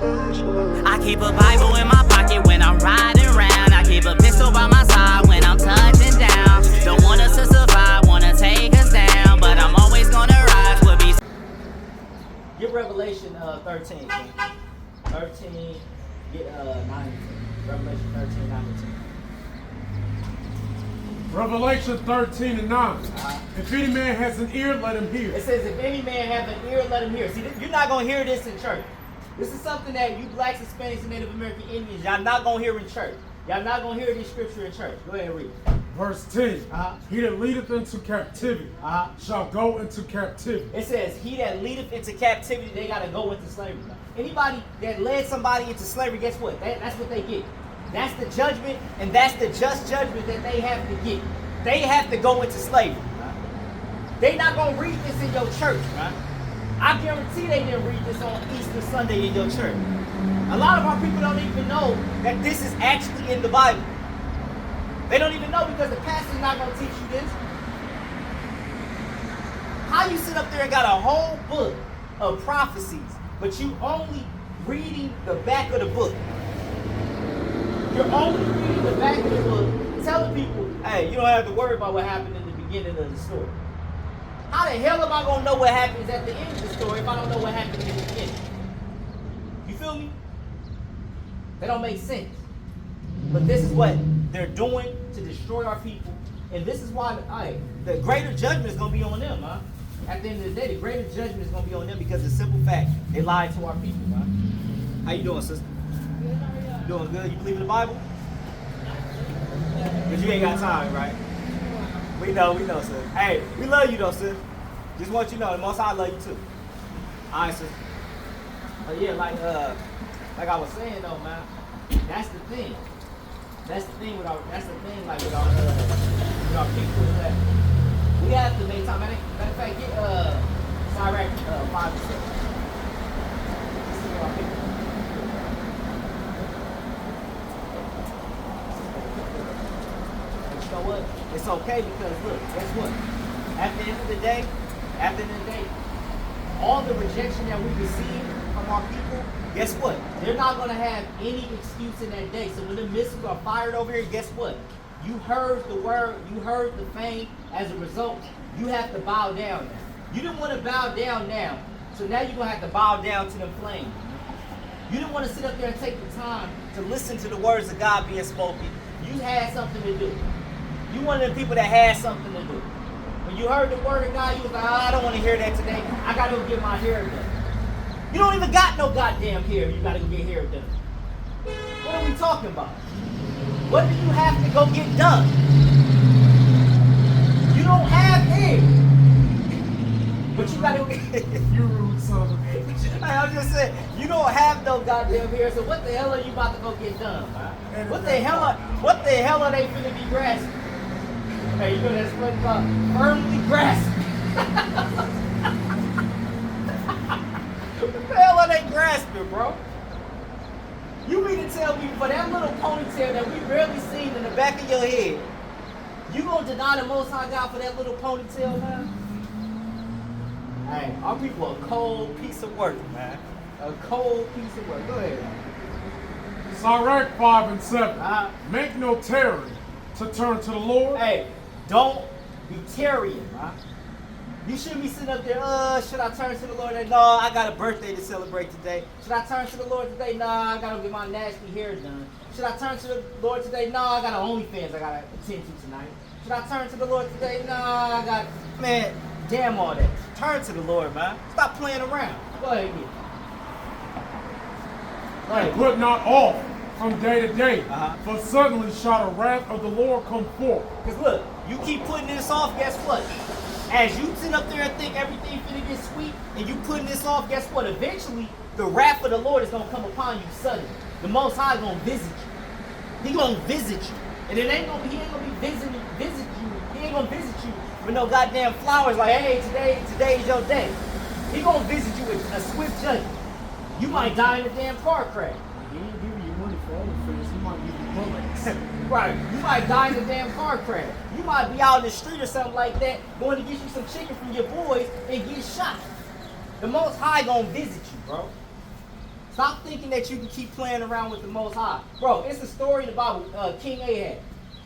I keep a Bible in my pocket when I'm riding around. I keep a pistol by my side when I'm touching down. Don't want us to survive, wanna take us down, but I'm always gonna rise. We'll be. Get Revelation 13, King. 13, get 9. Revelation 13, 9 and 10. Revelation 13 and 9. If any man has an ear, let him hear. It says, if any man have an ear, let him hear. See, you're not going to hear this in church. This is something that you blacks, Hispanics, and Native American Indians, y'all not going to hear in church. Y'all not going to hear this scripture in church. Go ahead and read. Verse 10. He that leadeth into captivity shall go into captivity. It says, he that leadeth into captivity, they got to go into slavery. Anybody that led somebody into slavery, guess what? That's what they get. That's the judgment, and that's the just judgment that they have to get. They have to go into slavery. They're not going to read this in your church. I guarantee they didn't read this on Easter Sunday in your church. A lot of our people don't even know that this is actually in the Bible. They don't even know because the pastor's not going to teach you this. How you sit up there and got a whole book of prophecies, but you only reading the back of the book. You're only reading the back of the book, telling people, hey, you don't have to worry about what happened in the beginning of the story. How the hell am I going to know what happens at the end of the story if I don't know what happened in the beginning? You feel me? That don't make sense. But this is what they're doing to destroy our people. And this is why the greater judgment is going to be on them, huh? At the end of the day, the greater judgment is going to be on them because of the simple fact they lied to our people, huh? How you doing, sister? Doing good? You believe in the Bible? But you ain't got time, right? We know, sis. Hey, we love you though, sis. Just want you to know, the Most High love you too. Alright, sis. But yeah, like I was saying though, man, that's the thing. That's the thing with our people is that we have to make time. Matter of fact, get Sirach 5 and 6. Let's see what our people. You know what? It's okay because look, guess what? At the end of the day, all the rejection that we receive from our people, guess what? They're not going to have any excuse in that day. So when the missiles are fired over here, guess what? You heard the word, you heard the fame. As a result, you have to bow down now. You didn't want to bow down now, so now you're going to have to bow down to them flames. You didn't want to sit up there and take the time to listen to the words of God being spoken. You had something to do. You one of the people that had something to do. When you heard the word of God, you was like, I don't want to hear that today. I got to go get my hair done. You don't even got no goddamn hair. You got to go get hair done. What are we talking about? What do you have to go get done? You don't have hair. But you got to go get You rude son of a bitch. I'm just saying, you don't have no goddamn hair, so what the hell are you about to go get done, man? What the hell are they finna be grasping? Hey, you know that's what it's called? Firmly grasping. What the hell are they grasping, bro? You mean to tell me for that little ponytail that we barely seen in the back of your head, you gonna deny the Most High God for that little ponytail, man? Hey, our people are a cold piece of work, man. A cold piece of work. Go ahead. Sirach 5 and 7. Make no tarry to turn to the Lord. Hey, don't be tarrying, man. You shouldn't be sitting up there, should I turn to the Lord today? No, I got a birthday to celebrate today. Should I turn to the Lord today? Nah, I got to get my nasty hair done. Should I turn to the Lord today? No, I got an OnlyFans I got to attend to tonight. Should I turn to the Lord today? No, I got, man, damn all that. Turn to the Lord, man. Stop playing around. Go ahead, get it. Right. Put not off from day to day, for suddenly shall the wrath of the Lord come forth. Because look, you keep putting this off, guess what? As you sit up there and think everything finna get sweet, and you putting this off, guess what? Eventually, the wrath of the Lord is gonna come upon you suddenly. The Most High is gonna visit you. He gonna visit you. And he ain't gonna be visit you. He ain't gonna visit you with no goddamn flowers like, hey, today is your day. He gonna visit you with a swift judgment. You might die in a damn car crash. He ain't giving you money for OnlyFans. He might give you bullets. Right. You might die in a damn car crash. You might be out in the street or something like that, going to get you some chicken from your boys and get shot. The Most High gonna visit you, bro. Stop thinking that you can keep playing around with the Most High. Bro, it's a story in the Bible, King Ahab.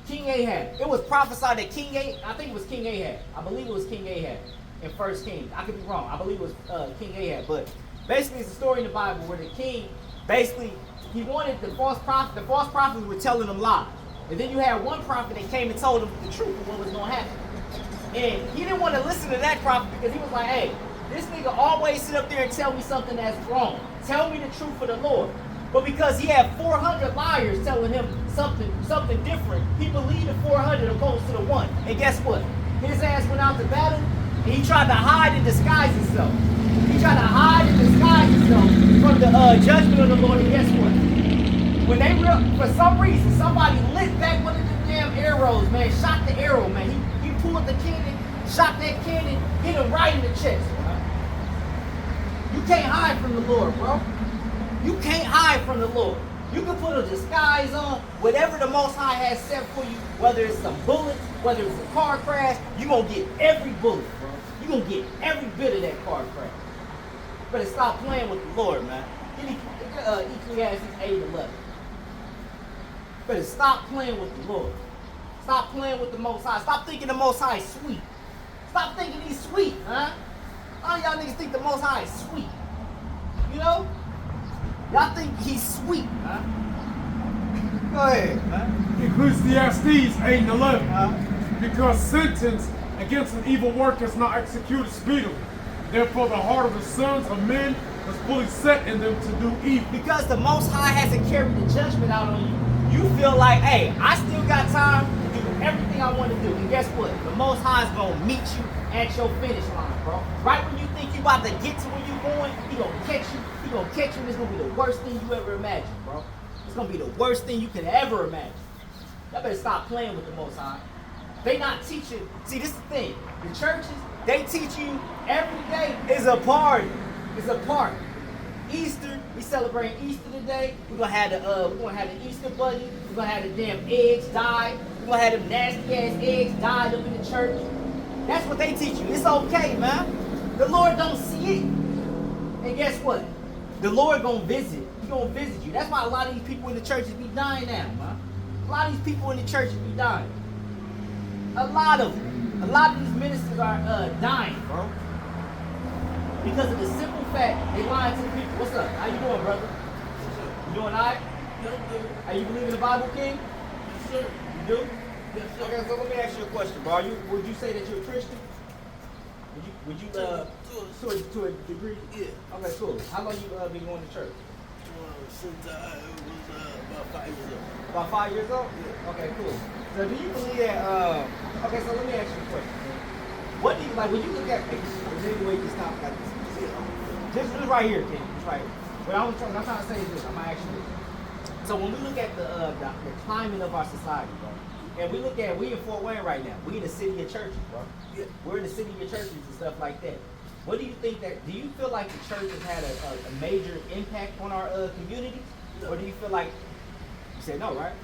King Ahab. It was prophesied that I think it was King Ahab. I believe it was King Ahab in 1 Kings. I could be wrong. I believe it was King Ahab. But basically, it's a story in the Bible where the king, basically, he wanted the false prophet. The false prophets were telling him lies. And then you had one prophet that came and told him the truth of what was going to happen. And he didn't want to listen to that prophet because he was like, hey, this nigga always sit up there and tell me something that's wrong. Tell me the truth for the Lord. But because he had 400 liars telling him something different, he believed the 400 opposed to the one. And guess what? His ass went out to battle, and he tried to hide and disguise himself. He tried to hide and disguise himself from the judgment of the Lord. And guess what? When they for some reason, somebody lit back one of the damn arrows, man, shot the arrow, man. He pulled the cannon, shot that cannon, hit him right in the chest. You can't hide from the Lord, bro. You can't hide from the Lord. You can put a disguise on, whatever the Most High has set for you, whether it's some bullets, whether it's a car crash, you're going to get every bullet, bro. You're going to get every bit of that car crash. Better stop playing with the Lord, man. Ecclesiastes 8:11. Better stop playing with the Lord. Stop playing with the Most High. Stop thinking the Most High is sweet. Stop thinking he's sweet, huh? All y'all niggas think the Most High is sweet. You know? Y'all think he's sweet, huh? Go ahead, huh? Ecclesiastes 8:11. Because sentence against an evil work is not executed speedily. Therefore the heart of the sons of men is fully set in them to do evil. Because the Most High hasn't carried the judgment out on you, you feel like, hey, I still got time to do everything I want to do. And guess what? The Most High is going to meet you at your finish line, bro. Right when you think you about to get to where you're going, he going to catch you. He going to catch you, and it's going to be the worst thing you ever imagined, bro. It's going to be the worst thing you can ever imagine. Y'all better stop playing with the Most High. They not teaching. See, this is the thing. The churches, they teach you every day is a party. It's a party. Easter, we celebrate Easter today. We're gonna have the Easter bunny. We're gonna have the damn eggs dyed. We're gonna have them nasty ass eggs dyed up in the church. That's what they teach you. It's okay, man. The Lord don't see it. And guess what? The Lord gonna visit. He gonna visit you. That's why a lot of these people in the churches be dying now, man. A lot of these people in the churches be dying. A lot of them. A lot of these ministers are dying, bro. Because of the simple fact they lying to the people. What's up? How you doing, brother? You doing all right? Yes, sir. Are you believe in the Bible, King? Yes, sir. You do? Yes, sir. Okay, so let me ask you a question, bro. Would you say that you're a Christian? Would you to a degree? Yeah. Okay, cool. How long you been going to church? Since I was about 5 years old. About 5 years old? Yeah. Okay, cool. So do you believe that, okay, so let me ask you a question. What do you, like, when you look at pictures, is there any way you can stop like this? Just right here, King. Just right here. What I'm trying to say is this. I'm going to ask you this. So when we look at the climate of our society, bro, and we look at, we in Fort Wayne right now. We in the city of churches, bro. Yeah. We're in the city of churches and stuff like that. What do you think that, do you feel like the church has had a major impact on our communities? No. Or do you feel like, you said no, right?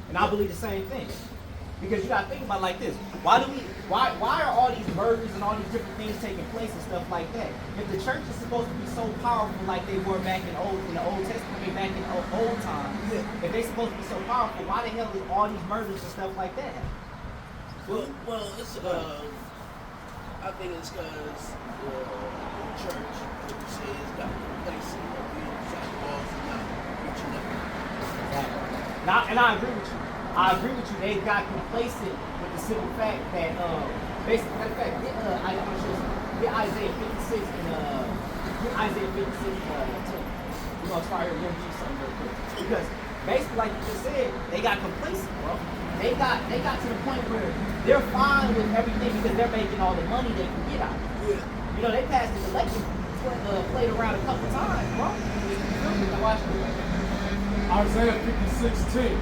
And I believe the same thing. Because you gotta think about it like this. Why are all these murders and all these different things taking place and stuff like that? If the church is supposed to be so powerful like they were back in the Old Testament, back in old times, Yeah. if they supposed to be so powerful, why the hell is all these murders and stuff like that happening? Well, it's I think it's because the church, like you say, has got complacent of being inside the walls and not reaching out. And I agree with you. I agree with you. They got complacent with the simple fact that, basically, matter of fact, I'm sure get Isaiah 56 and get Isaiah 56 10. We're gonna start here. We're gonna do something real quick because basically, like you just said, they got complacent, bro. They got to the point where they're fine with everything because they're making all the money they can get out. Yeah. You know, they passed the election, played around a couple times, bro. Watch it. Isaiah 56:10.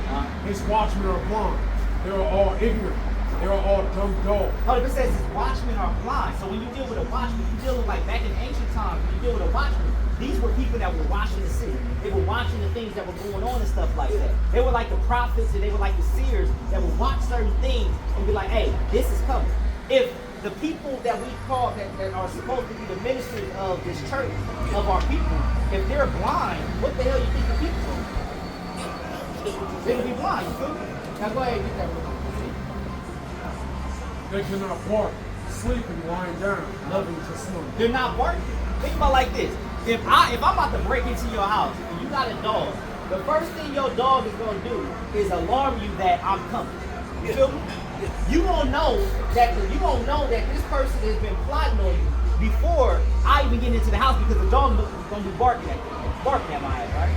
His watchmen are blind. They are all ignorant. They are all dumb dogs. Oh, if it says his watchmen are blind. So when you deal with a watchman, you deal with like back in ancient times, when you deal with a watchman, these were people that were watching the city. They were watching the things that were going on and stuff like that. They were like the prophets and they were like the seers that would watch certain things and be like, hey, this is coming. If the people that we call that are supposed to be the ministers of this church, of our people, if they're blind, what the hell you think the people are? They're gonna be blind, you feel me? Now go ahead and get that real quick. They cannot bark, sleeping, lying down, loving to slumber. They're not barking. Think about it like this. If I'm about to break into your house and you got a dog, the first thing your dog is gonna do is alarm you that I'm coming. You feel me? You gonna know that this person has been plotting on you before I even get into the house because the dog is gonna be barking at my ass, right?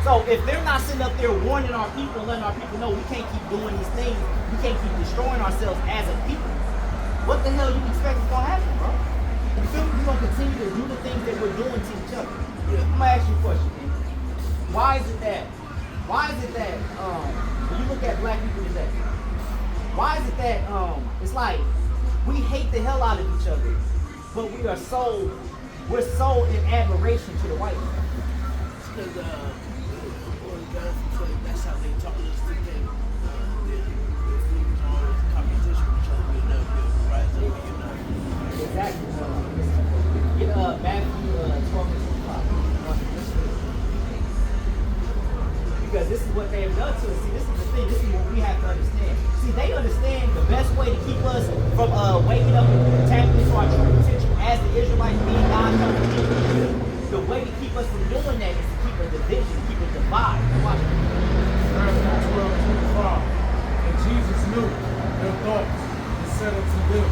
So if they're not sitting up there warning our people, letting our people know we can't keep doing these things, we can't keep destroying ourselves as a people, what the hell you expect is gonna happen, bro? You feel me? We're gonna continue to do the things that we're doing to each other. I'm gonna ask you a question, man. Why is it that when you look at black people today, why is it that it's like we hate the hell out of each other, but we're so in admiration to the white man? Because that's how they taught us to think. If we was always competition with each other, we'd never be able to rise up and unite. Exactly. Get Matthew 12:25. Because this is what they have done to us. See, this is the thing. This is what we have to understand. See, they understand the best way to keep us from waking up and tapping into our true potential as the Israelites being God's people. The way to keep us from doing that is to keep a division, to keep a divide. Watch it. Matthew 12:25. And Jesus knew their thoughts and said unto them,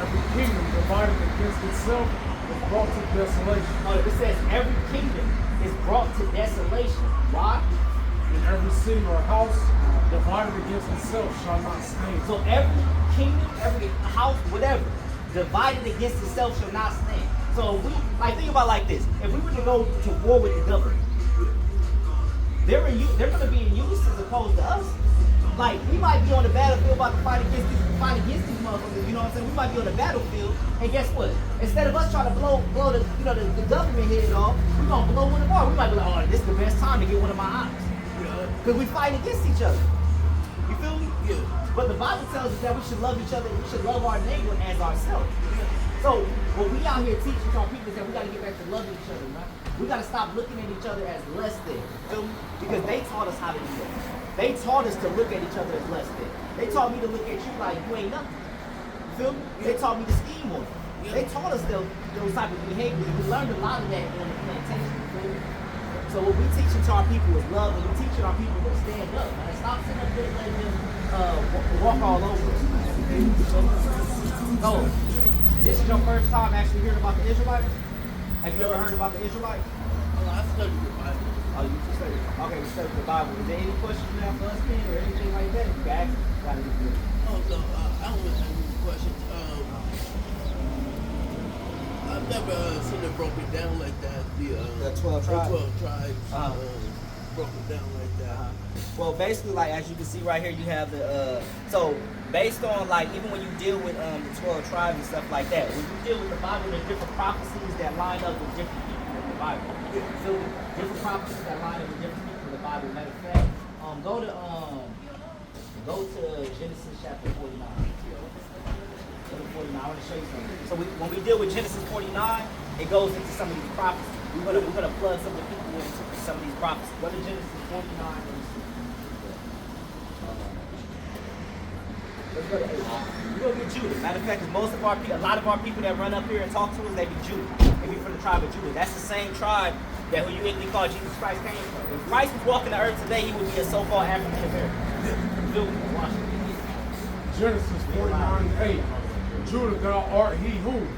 every kingdom divided against itself is brought to desolation. It says every kingdom is brought to desolation. Why? And every city or house divided against itself shall not stand. So every kingdom, every house, whatever, divided against itself shall not stand. So if we, think about it like this. If we were to go to war with the government, they're going to be in unison as opposed to us. Like, we might be on the battlefield about to fight against these motherfuckers, you know what I'm saying? We might be on the battlefield, and guess what? Instead of us trying to blow the government head off, we're going to blow one of ours. We might be like, oh, this is the best time to get one of my eyes. Because we fight against each other. You feel me? Yeah. But the Bible tells us that we should love each other, we should love our neighbor as ourselves. So what we out here teaching to our people is that we got to get back to loving each other, man. We got to stop looking at each other as less than. Feel me? Because they taught us how to do that. They taught us to look at each other as less than. They taught me to look at you like you ain't nothing. You feel me? They taught me to scheme on you. They taught us those type of behaviors. We learned a lot of that on the plantation. You feel me? So what we teaching to our people is love, and we teaching our people to stand up, man. Stop sitting up there and letting them walk all over us. So, this is your first time actually hearing about the Israelites? Have you ever heard about the Israelites? Well, I studied the Bible. Oh, you studied? Okay, you studied the Bible. Is there any questions you have for us, Ken, or anything like that? You can ask. Gotta be good. Oh, so I don't have any questions. I've never seen it broken down like that. The 12 tribes? The 12 tribes broken down like that. Well, basically, like, as you can see right here, you have the, so, based on, like, even when you deal with the 12 tribes and stuff like that, when you deal with the Bible, there's different prophecies that line up with different people in the Bible. So, different prophecies that line up with different people in the Bible. Matter of fact, go to Genesis chapter 49. Go to 49. I want to show you something. So when we deal with Genesis 49, it goes into some of these prophecies. We're gonna plug some of the people into some of these prophecies. Go to Genesis 49. Let's go to 8. We're gonna get Judah. Matter of fact, a lot of our people that run up here and talk to us, they be Judah. They be from the tribe of Judah. That's the same tribe that who you usually call Jesus Christ came from. If Christ was walking the earth today, he would be a so-called African American. Genesis 49:8. Judah, thou art he whom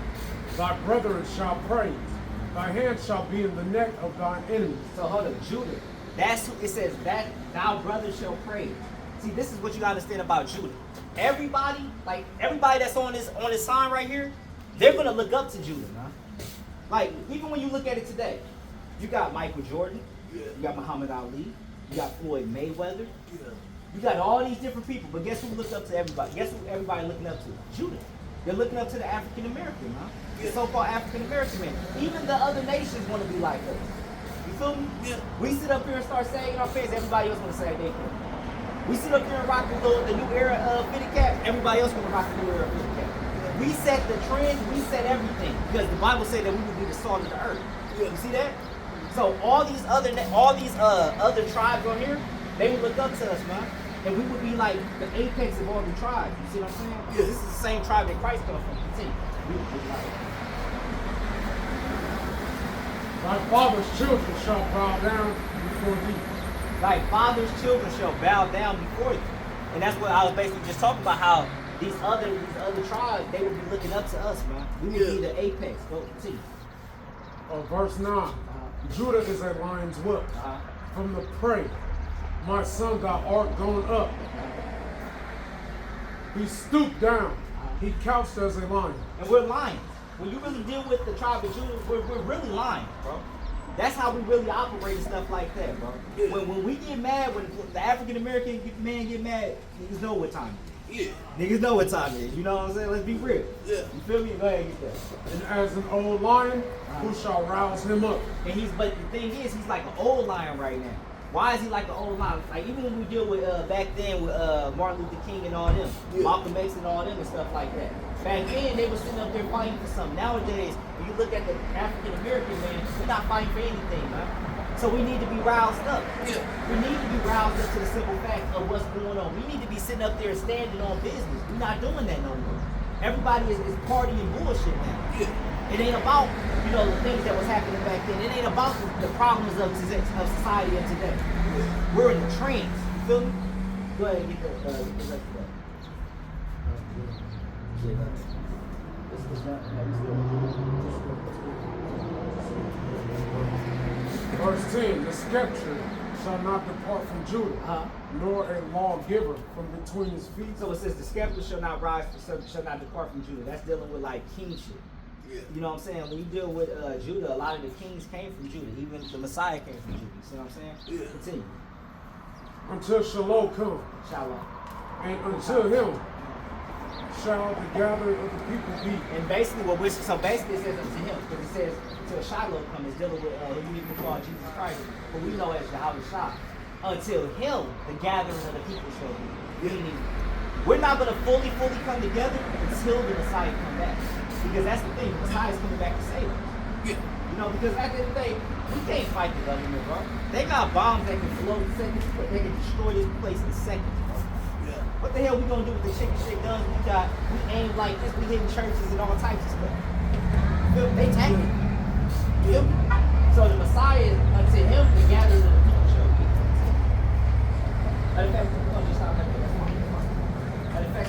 thy brethren shall praise. Thy hand shall be in the neck of thine enemies. So hold up, Judah. That's who it says that thou brother shall praise. See, this is what you gotta understand about Judah. Everybody that's on this sign right here, they're gonna look up to Judah, man. Like, even when you look at it today, you got Michael Jordan, you got Muhammad Ali, you got Floyd Mayweather, you got all these different people, but guess who looks up to everybody? Guess who everybody looking up to? Judah. They're looking up to the African American, huh? The so-called African American man. Even the other nations want to be like us. You feel me? Yeah. We sit up here and start saying our face, everybody else want to say they can. We sit up here and rock the new era of fitted cap, everybody else want to rock the new era of fitted cap. We set the trend, we set everything. Because the Bible said that we would be the salt of the earth. Yeah. You see that? So all these other tribes on here, they would look up to us, man. And we would be like the apex of all the tribes. You see what I'm saying? Yeah. This is the same tribe that Christ comes from. Continue. We would be like, Thy father's children shall bow down before thee. like father's children shall bow down before you. And that's what I was basically just talking about, how these other tribes, they would be looking up to us, man. We would be the apex. Go continue. Verse 9. Judah is a lion's whelp. From the prey, my son, thou art gone up. He stooped down. He couched as a lion. And we're lions. When you really deal with the tribe of Judah, we're really lions, bro. That's how we really operate and stuff like that, bro. Yeah. When we get mad, when the African American man get mad, niggas know what time it is. Yeah. Niggas know what time it is. You know what I'm saying? Let's be real. Yeah. You feel me? Go ahead and get that. And as an old lion, who shall rouse him up? And but the thing is, he's like an old lion right now. Why is he like an old lion? Like even when we deal with back then with Martin Luther King and all them, Yeah. Malcolm X and all them and stuff like that. Back then they were sitting up there fighting for something. Nowadays, when you look at the African American man, we're not fighting for anything, man. So we need to be roused up. Yeah. We need to be roused up to the simple fact of what's going on. We need to be sitting up there standing on business. We're not doing that no more. Everybody is partying bullshit now. Yeah. It ain't about, the things that was happening back then. It ain't about the problems of society of today. We're in the trance. You feel me? Go ahead and get the rest of that. Verse 10. The scepter shall not depart from Judah, nor a lawgiver from between his feet. So it says the scepter shall not shall not depart from Judah. That's dealing with like kingship. Yeah. You know what I'm saying? When you deal with Judah, a lot of the kings came from Judah. Even the Messiah came from Judah. You see what I'm saying? Yeah. Continue. Until Shiloh come, Shalom. and until him shall the gathering of the people be. And basically, it says unto him, because it says until Shiloh come, is dealing with who you need to call Jesus Christ, but we know as Yahweh Shah. Until him, the gathering of the people shall be. Meaning, we're not going to fully come together until the Messiah come back. Because that's the thing, the Messiah is coming back to save us. Yeah. Because at the end of the day, we can't fight the government, bro. They got bombs that can float in seconds, they can destroy this place in seconds, bro. Yeah. What the hell we gonna do with the chicken shit guns we aim like this, we hitting churches and all types of stuff. Feel me? They tanking. Feel me? So the Messiah, unto him, the gathering of the people shall be.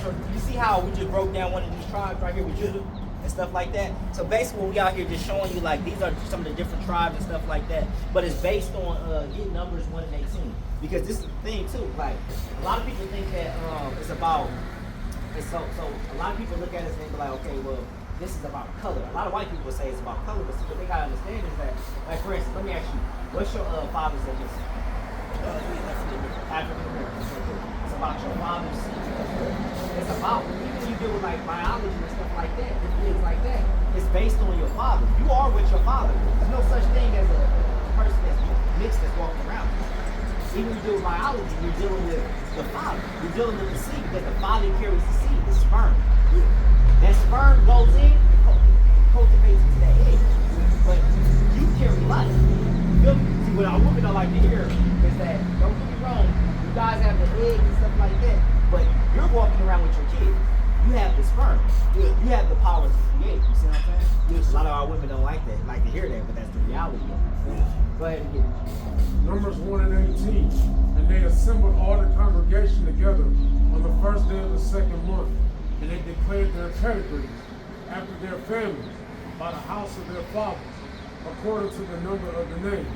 So you see how we just broke down one of these tribes right here with Judah and stuff like that? So basically we out here just showing you like these are some of the different tribes and stuff like that. But it's based on getting Numbers 1 and 18. Because this is the thing too, like a lot of people think that it's about so a lot of people look at it and they be like, okay, well, this is about color. A lot of white people say it's about color, but what they gotta understand is that, like for instance, let me ask you, what's your father's ethnicity? African American. It's about your father's seed. It's about, even when you deal with like biology and stuff like that, things like that, it's based on your father. You are with your father. There's no such thing as a person that's mixed that's walking around. Even when you deal with biology, you're dealing with the father. You're dealing with the seed because the father carries the seed, the sperm. That sperm goes in, cultivates into that egg. But you carry life. See, what our women don't like to hear is that, don't get me wrong, you guys have the egg and stuff like that, but you're walking around with your kid. You have the sperm. You have the power to create. You see what I'm saying? A lot of our women don't like that, like to hear that, but that's the reality of it. Go ahead and get it. Numbers 1 and 18. And they assembled all the congregation together on the first day of the second month, and they declared their pedigrees after their families by the house of their fathers, according to the number of the name,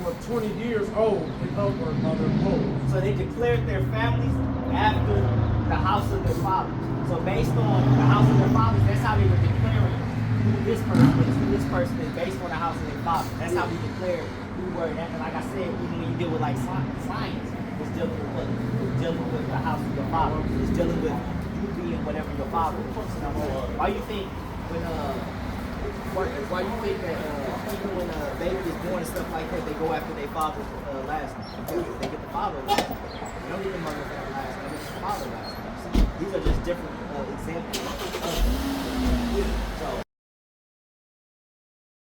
for 20 years old and upward by their poll. So they declared their families after the house of their fathers. So based on the house of their fathers, that's how they were declaring who this person is, based on the house of their fathers. That's how we declared who were. And like I said, even when you deal with like science, it's dealing with what? It's dealing with the house of your father. It's dealing with you being whatever your father is. Why you think when why you think that even when a baby is born and stuff like that, they go after their father's last name? They get the father last name. They don't get the mother's last name. They get the father last name. These are just different examples of it. So